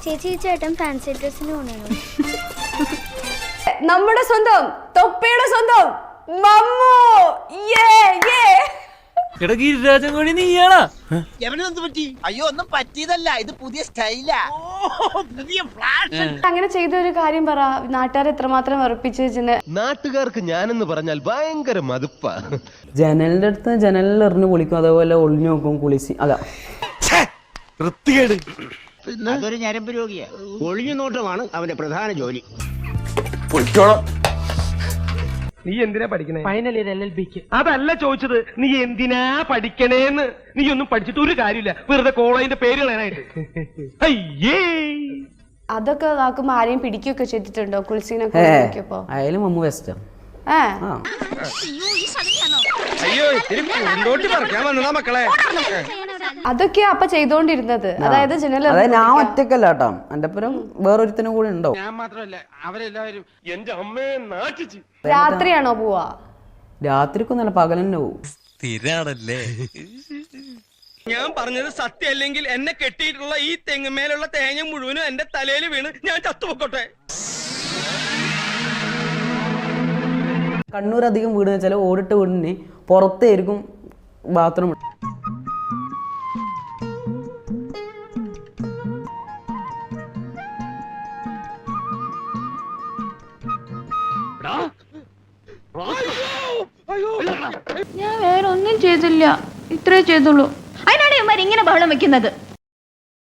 ചേച്ചി ചേട്ടൻ ഫാൻസി ഡ്രസ്സിന് പോണോ? നമ്മുടെ സ്വന്തം തൊപ്പിയുടെ സ്വന്തം മമ്മു. അയ്യോ ഒന്നും പറ്റിയതല്ല, ഇത് പുതിയ സ്റ്റൈലാ. അങ്ങനെ ചെയ്ത ഒരു കാര്യം പറ, നാട്ടുകാർ എത്രമാത്രം വെറുപ്പിച്ച്. നാട്ടുകാർക്ക് ഞാനെന്ന് പറഞ്ഞാൽ ഭയങ്കര മതിപ്പാ. ജനലിന്റെ അടുത്ത് ജനലിൽ എറിഞ്ഞു പൊളിക്കും, അതേപോലെ ഒളിഞ്ഞു നോക്കും കുളിച്ച്. അതാ അതൊരു ഞരമ്പ് രോഗിയാ. ഒളിഞ്ഞു നോട്ടമാണ് അവന്റെ പ്രധാന ജോലി. നീ എന്തിനാ പഠിക്കണേ? ഫൈനൽ ഇയർ LLBക്ക്. അതല്ല ചോദിച്ചത്, നീ എന്തിനാ പഠിക്കണേന്ന്. നീ ഒന്നും പഠിച്ചിട്ട് ഒരു കാര്യമില്ല, വെറുതെ കോളേജിന്റെ പേര് കളയാനായിട്ട്. അയ്യേ, അതൊക്കെ ആക്കുമ്പോ ആരെയും പിടിക്കുകയൊക്കെ ചെയ്തിട്ടുണ്ടോ? കുളിസീനൊക്കെ അയാലും മമ്മു വെസ്റ്റാ. അയ്യോ ഇത്തിരി മുന്നോട്ട് പറിക്കാൻ വന്നതാ മക്കളെ. അതൊക്കെയാ അപ്പൊ ചെയ്തോണ്ടിരുന്നത്. അതായത് അതായത് ഞാൻ ഒറ്റക്കല്ല കേട്ടോ, എന്റെ പുരം വേറൊരുത്തനും കൂടെ ഉണ്ടോ. ഞാൻ മാത്രമല്ല, അവരെല്ലാവരും. എന്റെ അമ്മയെ നാട്ടിച്ച്. രാത്രിയാണോ പോവാ? രാത്രിക്കൊന്നല്ല, പകലെന്നെ പോവും. സ്ഥിരാണല്ലേ. ഞാൻ പറഞ്ഞത് സത്യമല്ലെങ്കിൽ എന്നെ കെട്ടിയിട്ടുള്ള ഈ തെങ്ങുമേലുള്ള തേങ്ങ മുഴുവനും എന്റെ തലയിൽ വീണ് ഞാൻ ചത്തുപൊക്കോട്ടെ. കണ്ണൂർ അധികം വീട് വെച്ചാൽ ഓടിട്ട വീടിന് പുറത്തായിരിക്കും ബാത്റൂം. ഞാൻ വേറെ ഒന്നും ചെയ്തില്ല, ഇത്രേ ചെയ്തുള്ളൂ. അതിനാണ് ഇവന്മാർ ഇങ്ങനെ ബഹളം വെക്കുന്നത്.